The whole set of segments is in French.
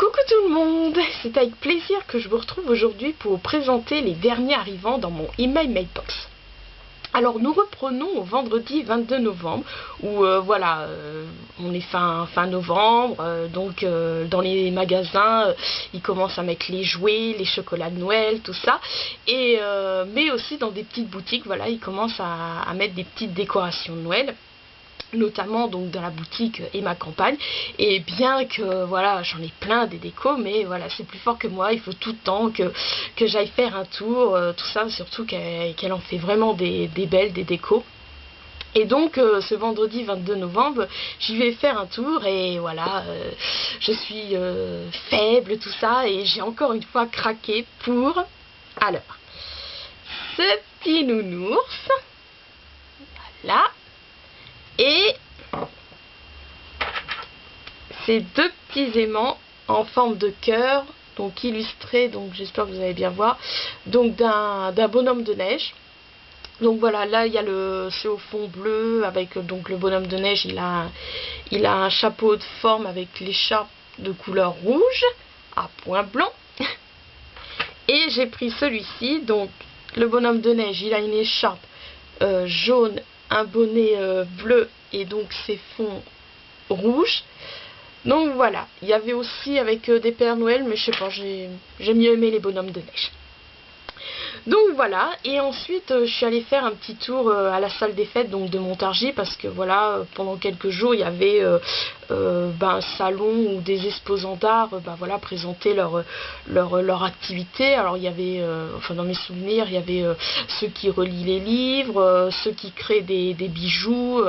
Coucou tout le monde, c'est avec plaisir que je vous retrouve aujourd'hui pour vous présenter les derniers arrivants dans mon email mailbox. Alors nous reprenons au vendredi 22 novembre où on est fin novembre, donc dans les magasins ils commencent à mettre les jouets, les chocolats de Noël, tout ça, et mais aussi dans des petites boutiques, voilà, ils commencent à mettre des petites décorations de Noël, notamment donc dans la boutique et ma campagne. Et bien que voilà, j'en ai plein des décos, mais voilà, c'est plus fort que moi, il faut tout le temps que j'aille faire un tour, tout ça, surtout qu'elle en fait vraiment des belles, des décos. Et donc ce vendredi 22 novembre, j'y vais faire un tour et voilà, je suis faible, tout ça, et j'ai encore une fois craqué pour, alors, ce petit nounours, voilà, et ces deux petits aimants en forme de cœur, donc illustrés, donc j'espère que vous allez bien voir, donc d'un bonhomme de neige. Donc voilà, là il y a c'est au fond bleu avec donc le bonhomme de neige, il a un chapeau de forme avec l'écharpe de couleur rouge à points blancs. Et j'ai pris celui-ci, donc le bonhomme de neige, il a une écharpe jaune, un bonnet bleu et donc ses fonds rouges. Donc voilà, il y avait aussi avec des Pères Noël, mais je sais pas, j'ai mieux aimé les bonhommes de neige. Donc voilà, et ensuite je suis allée faire un petit tour à la salle des fêtes donc de Montargis, parce que voilà, pendant quelques jours il y avait un salon où des exposants d'art voilà, présentaient leur activité. Alors il y avait, enfin dans mes souvenirs, il y avait ceux qui relient les livres, ceux qui créent des bijoux,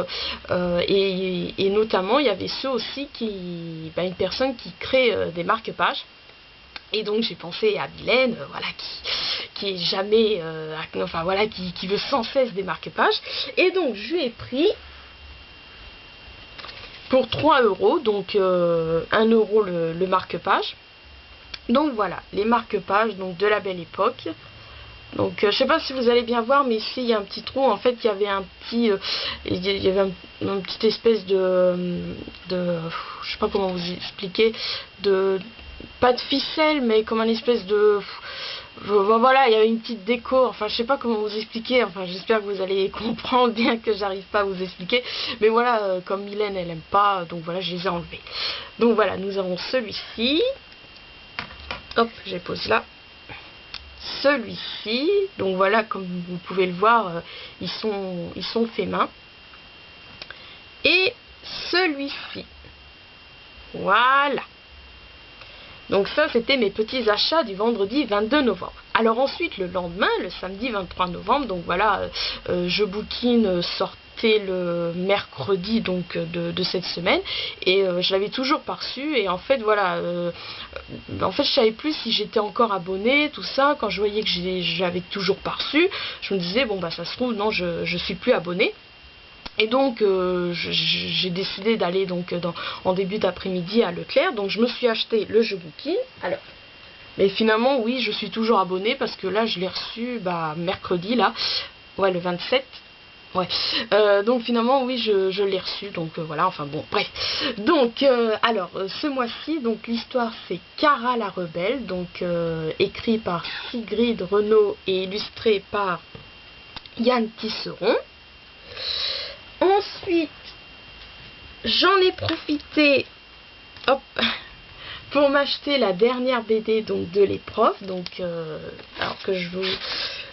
et notamment il y avait ceux aussi une personne qui crée des marque-pages. Et donc j'ai pensé à Mylène, voilà, qui est jamais, enfin voilà, qui veut sans cesse des marque-pages. Et donc je lui ai pris pour 3 €, donc 1 € le marque-page. Donc voilà, les marque-pages donc de la belle époque. Donc je sais pas si vous allez bien voir, mais ici il y a un petit trou. En fait il y avait un petit, une petite espèce de, je sais pas comment vous expliquer, pas de ficelle, mais comme un espèce de, voilà, il y avait une petite déco, enfin je sais pas comment vous expliquer, enfin j'espère que vous allez comprendre, bien que j'arrive pas à vous expliquer, mais voilà, comme Mylène elle aime pas, donc voilà, je les ai enlevés. Donc voilà, nous avons celui-ci, hop, je les pose là, celui-ci, donc voilà, comme vous pouvez le voir, ils sont faits main, et celui-ci, voilà. Donc ça, c'était mes petits achats du vendredi 22 novembre. Alors ensuite, le lendemain, le samedi 23 novembre, donc voilà, je bouquine sortait le mercredi donc de cette semaine, et je l'avais toujours pas reçu, et en fait voilà, en fait je savais plus si j'étais encore abonnée, tout ça. Quand je voyais que je l'avais toujours pas reçu, je me disais bon bah ça se trouve non, je suis plus abonnée. Et donc j'ai décidé d'aller donc en début d'après-midi à Leclerc, donc je me suis acheté le jeu booking. Alors, mais finalement oui, je suis toujours abonnée parce que là je l'ai reçu mercredi là, ouais, le 27. Ouais, donc finalement oui, je l'ai reçu, donc voilà, enfin bon, bref. Donc alors ce mois-ci, donc l'histoire c'est Cara la rebelle, donc écrit par Sigrid Renaud et illustré par Yann Tisseron. Ensuite, j'en ai profité, hop, pour m'acheter la dernière BD donc de l'épreuve, donc alors que je vous,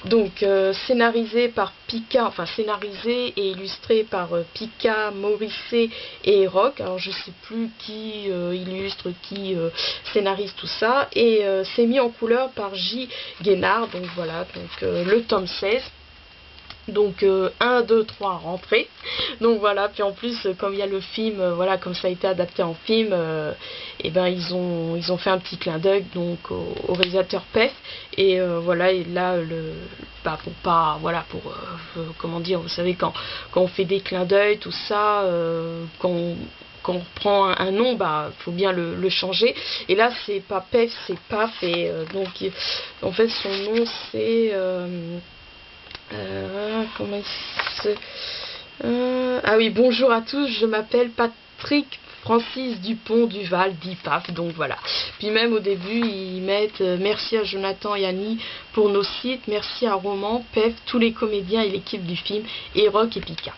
donc scénarisé par Pika, enfin scénarisé et illustré par Pika, Morisset et Rock. Alors je sais plus qui illustre, qui scénarise tout ça, et c'est mis en couleur par J. Guénard. Donc voilà, donc le tome 16. Donc 1, 2, 3 rentrées. Donc voilà, puis en plus comme il y a le film, voilà, comme ça a été adapté en film, et ben ils ont fait un petit clin d'œil donc au réalisateur Pef, et voilà, et là pour pas, voilà, pour comment dire, vous savez, quand on fait des clins d'œil, tout ça, quand on prend un nom, faut bien le changer. Et là c'est pas Pef, c'est Paf, et donc en fait son nom c'est comment ah oui, bonjour à tous, je m'appelle Patrick Francis Dupont Duval dit PAF, donc voilà. Puis même au début ils mettent merci à Jonathan et Annie pour nos sites, merci à Roman, PEF, tous les comédiens et l'équipe du film, et Rock et Pika.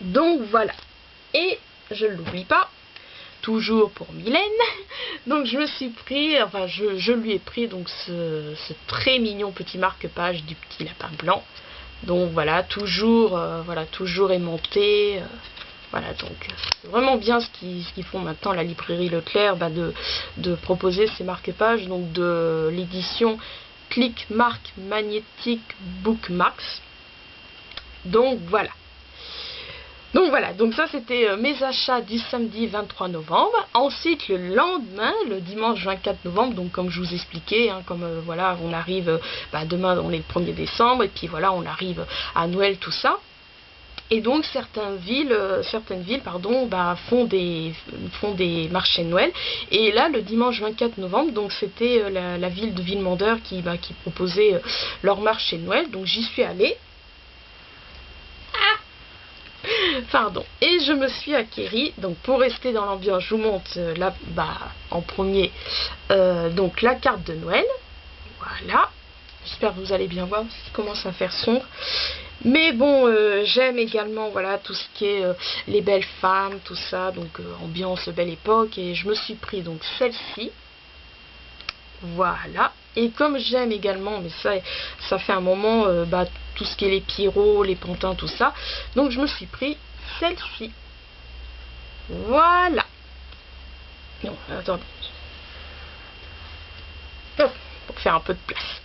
Donc voilà. Et je ne l'oublie pas, toujours pour Mylène, donc je me suis pris, enfin je lui ai pris donc ce très mignon petit marque-page du petit lapin blanc. Donc voilà, toujours aimanté. Voilà, donc c'est vraiment bien ce qu'ils font maintenant, la librairie Leclerc, de proposer ces marque-pages, donc de l'édition Click Marque Magnétique Bookmarks. Donc voilà. Donc ça c'était mes achats du samedi 23 novembre. Ensuite le lendemain, le dimanche 24 novembre, donc comme je vous expliquais, hein, comme voilà, on arrive, demain on est le 1er décembre, et puis voilà, on arrive à Noël, tout ça. Et donc certaines villes font des marchés de Noël. Et là le dimanche 24 novembre, donc c'était la ville de Villemandeur qui proposait leur marché de Noël. Donc j'y suis allée. Pardon. Et je me suis acquérie, donc pour rester dans l'ambiance, je vous montre là, en premier, donc la carte de Noël. Voilà. J'espère que vous allez bien voir, parce qu'il commence à faire sombre. Mais bon, j'aime également, voilà, tout ce qui est les belles femmes, tout ça, donc ambiance belle époque. Et je me suis pris donc celle-ci. Voilà. Et comme j'aime également, mais ça fait un moment, tout ce qui est les Pierrot, les Pantins, tout ça. Donc je me suis pris celle-ci. Voilà. Non, attendez. Oh, pour faire un peu de place.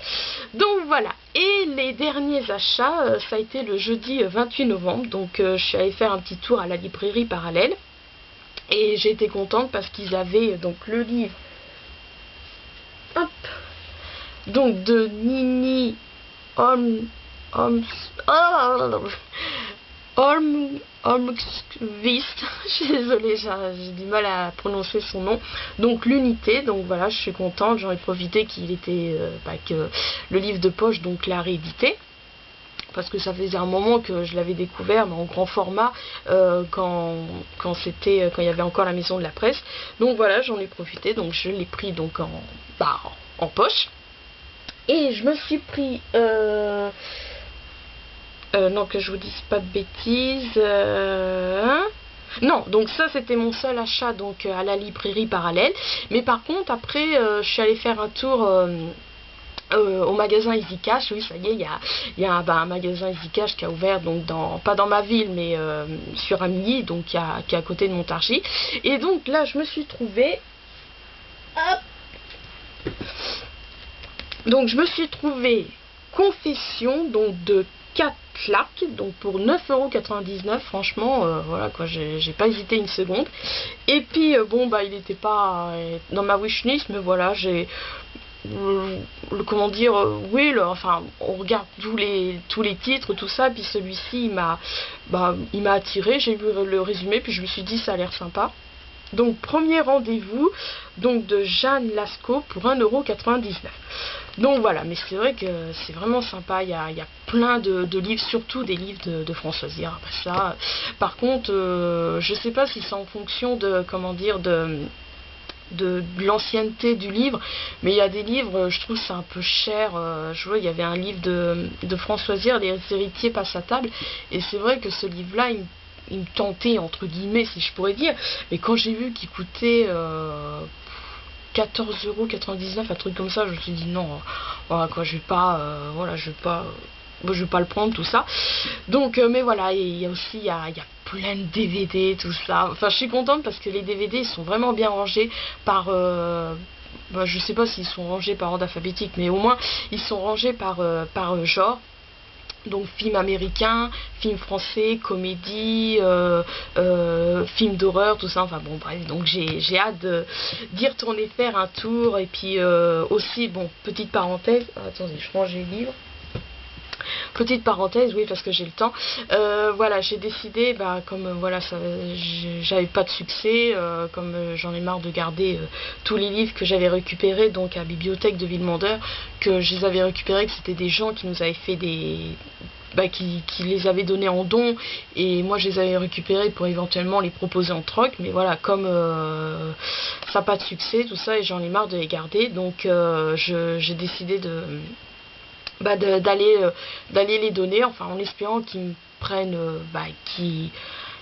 Donc voilà. Et les derniers achats, ça a été le jeudi 28 novembre. Donc je suis allée faire un petit tour à la librairie Parallèle. Et j'ai été contente parce qu'ils avaient donc le livre. Hop. Donc de Nini Holmqvist, je suis désolée, j'ai du mal à prononcer son nom. Donc l'unité, donc voilà, je suis contente, j'en ai profité qu'il était que le livre de poche donc l'a réédité. Parce que ça faisait un moment que je l'avais découvert, mais en grand format, quand il y avait encore la maison de la presse. Donc voilà, j'en ai profité, donc je l'ai pris donc en poche. Et je me suis pris, non, que je vous dise pas de bêtises, non, donc ça c'était mon seul achat donc à la librairie Parallèle. Mais par contre après je suis allée faire un tour au magasin Easy Cash. Oui, ça y est, il y a un magasin Easy Cash qui a ouvert donc pas dans ma ville, mais sur Amilly, donc qui est à côté de Montargis. Et donc là je me suis trouvée, donc je me suis trouvé Confession donc de 4 claques, donc pour 9,99 €. Franchement voilà quoi, j'ai pas hésité une seconde. Et puis il n'était pas dans ma wishlist, mais voilà, j'ai comment dire, oui, enfin on regarde tous les titres, tout ça, puis celui-ci il m'a attiré. J'ai vu le résumé, puis je me suis dit ça a l'air sympa. Donc premier rendez-vous donc de Jeanne Lascaux pour 1,99 €. Donc voilà, mais c'est vrai que c'est vraiment sympa. Il y a plein de livres, surtout des livres de Françoise Hirard. Ça, par contre, je sais pas si c'est en fonction de, comment dire, de l'ancienneté du livre, mais il y a des livres, je trouve c'est un peu cher. Je vois, il y avait un livre de Françoise Hirard, Les héritiers passent à table, et c'est vrai que ce livre-là, il me tentait, entre guillemets, si je pourrais dire, mais quand j'ai vu qu'il coûtait 14,99 €, un truc comme ça, je me suis dit non, voilà quoi, je vais pas le prendre, tout ça. Donc mais voilà, il y a aussi il y a plein de DVD, tout ça. Enfin, je suis contente parce que les DVD ils sont vraiment bien rangés par je sais pas s'ils sont rangés par ordre alphabétique, mais au moins ils sont rangés par genre. Donc film américain, film français, comédie, film d'horreur, tout ça, enfin bon bref, donc j'ai hâte d'y retourner faire un tour. Et puis aussi, bon, petite parenthèse, attendez, je range les livres. Petite parenthèse, oui, parce que j'ai le temps. Voilà, j'ai décidé, comme voilà, j'avais pas de succès, comme j'en ai marre de garder tous les livres que j'avais récupérés donc à la bibliothèque de Villemandeur, que je les avais récupérés, que c'était des gens qui nous avaient fait qui les avaient donnés en don, et moi je les avais récupérés pour éventuellement les proposer en troc, mais voilà, comme ça n'a pas de succès tout ça, et j'en ai marre de les garder, donc j'ai décidé d'aller les donner, enfin en espérant qu'ils me prennent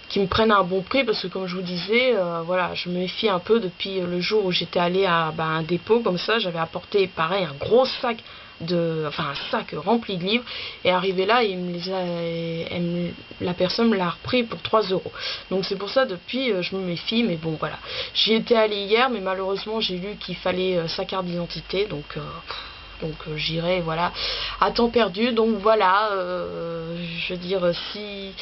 qui me prennent à un bon prix, parce que comme je vous disais, voilà, je me méfie un peu depuis le jour où j'étais allée à un dépôt comme ça. J'avais apporté pareil un gros sac un sac rempli de livres, et arrivé là, la personne me l'a repris pour 3 euros. Donc c'est pour ça, depuis je me méfie, mais bon voilà, j'y étais allée hier, mais malheureusement j'ai lu qu'il fallait sa carte d'identité, donc j'irai, voilà, à temps perdu. Donc voilà, je veux dire, si...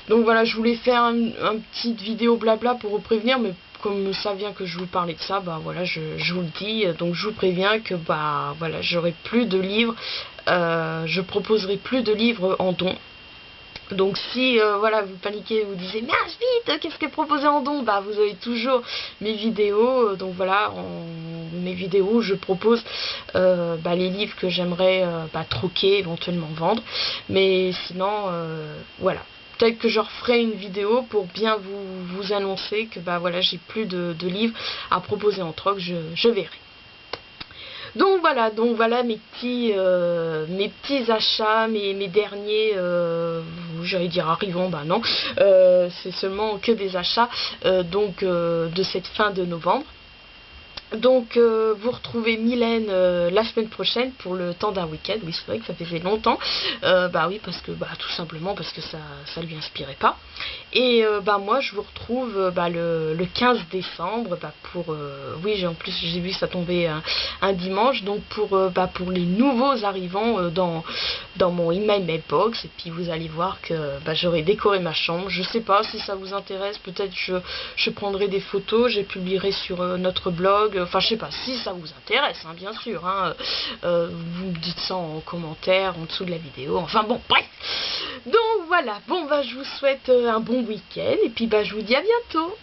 Donc voilà, je voulais faire une petite vidéo blabla pour vous prévenir, mais comme ça vient que je vous parlais de ça, bah voilà, je vous le dis. Donc je vous préviens que bah voilà, j'aurai plus de livres, je proposerai plus de livres en don. Donc si voilà, vous paniquez, vous disiez mais vite, qu'est-ce que proposer en don, bah vous avez toujours mes vidéos, donc voilà, mes vidéos où je propose les livres que j'aimerais troquer, éventuellement vendre. Mais sinon voilà, peut-être que je referai une vidéo pour bien vous annoncer que bah voilà, j'ai plus de livres à proposer en troc, je verrai. Donc voilà mes petits achats, mes derniers, j'allais dire arrivants, bah non, c'est seulement que des achats de cette fin de novembre. Donc vous retrouvez Mylène la semaine prochaine pour le temps d'un week-end. Oui, c'est vrai que ça faisait longtemps. Bah oui, parce que tout simplement parce que ça lui inspirait pas. Et moi je vous retrouve le 15 décembre pour oui, en plus j'ai vu ça tomber un dimanche, donc pour les nouveaux arrivants dans mon email mailbox. Et puis vous allez voir que j'aurai décoré ma chambre. Je sais pas si ça vous intéresse, peut-être je prendrai des photos, je publierai sur notre blog. Enfin, je sais pas si ça vous intéresse, hein, bien sûr. Hein, vous me dites ça en commentaire en dessous de la vidéo. Enfin bon, bref. Donc voilà. Bon, je vous souhaite un bon week-end. Et puis je vous dis à bientôt.